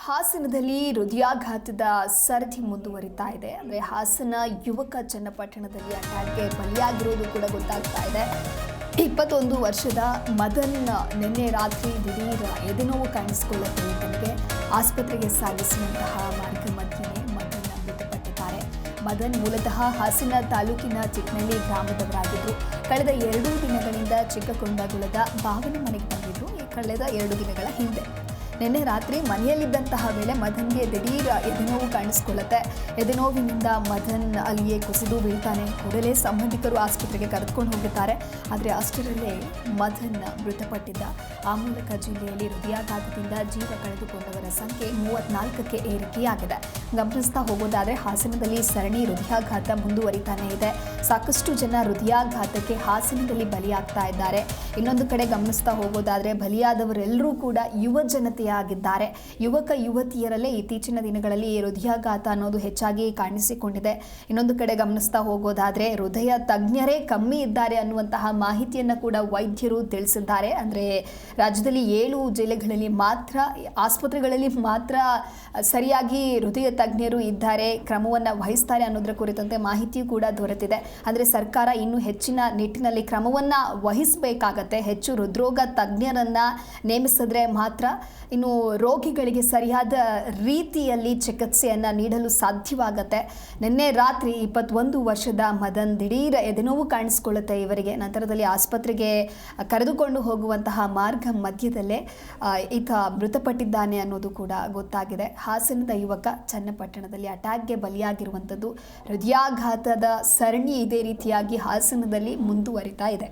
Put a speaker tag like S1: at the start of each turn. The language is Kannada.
S1: ಹಾಸನದಲ್ಲಿ ಹೃದಯಾಘಾತದ ಸರದಿ ಮುಂದುವರಿತಾ ಇದೆ. ಅಂದರೆ ಹಾಸನ ಯುವಕ ಚನ್ನಪಟ್ಟಣದಲ್ಲಿ ಅಟ್ಯಾಕ್ಗೆ ಬಲಿಯಾಗಿರೋದು ಕೂಡ ಗೊತ್ತಾಗ್ತಾ ಇದೆ. 21 ವರ್ಷದ ಮದನ್ ನಿನ್ನೆ ರಾತ್ರಿ ದಿಢೀರ್ ಎದೆನೋವು ಕಾಣಿಸಿಕೊಳ್ಳುತ್ತೆ. ಈತನಿಗೆ ಆಸ್ಪತ್ರೆಗೆ ಸಾಗಿಸುವಂತಹ ಮಾರ್ಗ ಮಧ್ಯೆ ಮದನ್ ಮೃತಪಟ್ಟಿದ್ದಾರೆ. ಮದನ್ ಮೂಲತಃ ಹಾಸನ ತಾಲೂಕಿನ ಚಿಕ್ಕನಳ್ಳಿ ಗ್ರಾಮದವರಾಗಿದ್ದರು. ಕಳೆದ 2 ದಿನಗಳಿಂದ ಚಿಕ್ಕಕೊಂಡಗುಳದ ಭಾವನೆ ಮನೆಗೆ ಬಂದಿದ್ರು. ಕಳೆದ 2 ದಿನಗಳ ಹಿಂದೆ ನಿನ್ನೆ ರಾತ್ರಿ ಮನೆಯಲ್ಲಿದ್ದಂತಹ ವೇಳೆ ಮದನ್ಗೆ ದಿಢೀರ್ ಎದೆನೋವು ಕಾಣಿಸಿಕೊಳ್ಳುತ್ತೆ. ಎದೆನೋವಿನಿಂದ ಮದನ್ ಅಲ್ಲಿಯೇ ಕುಸಿದು ಬೀಳ್ತಾನೆ. ಕೂಡಲೇ ಸಂಬಂಧಿಕರು ಆಸ್ಪತ್ರೆಗೆ ಕರೆದುಕೊಂಡು ಹೋಗಿದ್ದಾರೆ. ಆದರೆ ಅಷ್ಟರಲ್ಲೇ ಮದನ್ ಮೃತಪಟ್ಟಿದ್ದ. ಆ ಮೂಲಕ ಜಿಲ್ಲೆಯಲ್ಲಿ ಹೃದಯಾಘಾತದಿಂದ ಜೀವ ಕಳೆದುಕೊಂಡವರ ಸಂಖ್ಯೆ 34ಕ್ಕೆ ಏರಿಕೆಯಾಗಿದೆ. ಗಮನಿಸ್ತಾ ಹೋಗೋದಾದರೆ ಹಾಸನದಲ್ಲಿ ಸರಣಿ ಹೃದಯಾಘಾತ ಮುಂದುವರಿತಾನೇ ಇದೆ. ಸಾಕಷ್ಟು ಜನ ಹೃದಯಾಘಾತಕ್ಕೆ ಹಾಸನದಲ್ಲಿ ಬಲಿಯಾಗ್ತಾ ಇದ್ದಾರೆ. ಇನ್ನೊಂದು ಕಡೆ ಗಮನಿಸ್ತಾ ಹೋಗೋದಾದರೆ ಬಲಿಯಾದವರೆಲ್ಲರೂ ಕೂಡ ಯುವ ಜನತೆಯಾಗಿದ್ದಾರೆ. ಯುವಕ ಯುವತಿಯರಲ್ಲೇ ಇತ್ತೀಚಿನ ದಿನಗಳಲ್ಲಿ ಹೃದಯಾಘಾತ ಅನ್ನೋದು ಹೆಚ್ಚಾಗಿ ಕಾಣಿಸಿಕೊಂಡಿದೆ. ಇನ್ನೊಂದು ಕಡೆ ಗಮನಿಸ್ತಾ ಹೋಗೋದಾದರೆ ಹೃದಯ ತಜ್ಞರೇ ಕಮ್ಮಿ ಇದ್ದಾರೆ ಅನ್ನುವಂತಹ ಮಾಹಿತಿಯನ್ನು ಕೂಡ ವೈದ್ಯರು ತಿಳಿಸಿದ್ದಾರೆ. ಅಂದರೆ ರಾಜ್ಯದಲ್ಲಿ 7 ಜಿಲ್ಲೆಗಳಲ್ಲಿ ಮಾತ್ರ ಆಸ್ಪತ್ರೆಗಳಲ್ಲಿ ಮಾತ್ರ ಸರಿಯಾಗಿ ಹೃದಯ ತಜ್ಞರು ಇದ್ದಾರೆ, ಕ್ರಮವನ್ನು ವಹಿಸ್ತಾರೆ ಅನ್ನೋದರ ಕುರಿತಂತೆ ಮಾಹಿತಿಯೂ ಕೂಡ ದೊರೆತಿದೆ. ಅಂದರೆ ಸರ್ಕಾರ ಇನ್ನೂ ಹೆಚ್ಚಿನ ನಿಟ್ಟಿನಲ್ಲಿ ಕ್ರಮವನ್ನು ವಹಿಸಬೇಕಾಗತ್ತೆ. ಹೆಚ್ಚು ಹೃದ್ರೋಗ ತಜ್ಞರನ್ನು ನೇಮಿಸಿದ್ರೆ ಮಾತ್ರ ಇನ್ನು ರೋಗಿಗಳಿಗೆ ಸರಿಯಾದ ರೀತಿಯಲ್ಲಿ ಚಿಕಿತ್ಸೆಯನ್ನು ನೀಡಲು ಸಾಧ್ಯವಾಗತ್ತೆ. ನಿನ್ನೆ ರಾತ್ರಿ 21 ವರ್ಷದ ಮದನ್ ದಿಢೀರ್ ಎದೆನೋವು ಕಾಣಿಸಿಕೊಳ್ಳುತ್ತೆ ಇವರಿಗೆ. ನಂತರದಲ್ಲಿ ಆಸ್ಪತ್ರೆಗೆ ಕರೆದುಕೊಂಡು ಹೋಗುವಂತಹ ಮಾರ್ಗ ಮಧ್ಯದಲ್ಲೇ ಈತ ಮೃತಪಟ್ಟಿದ್ದಾನೆ ಅನ್ನೋದು ಕೂಡ ಗೊತ್ತಾಗಿದೆ. ಹಾಸನದ ಯುವಕ ಚನ್ನಪಟ್ಟಣದಲ್ಲಿ ಅಟ್ಯಾಕ್ಗೆ ಬಲಿಯಾಗಿರುವಂಥದ್ದು. ಹೃದಯಾಘಾತದ ಸರಣಿ ಇದೇ ರೀತಿಯಾಗಿ ಹಾಸನದಲ್ಲಿ ಮುಂದುವರಿತಾ ಇದೆ.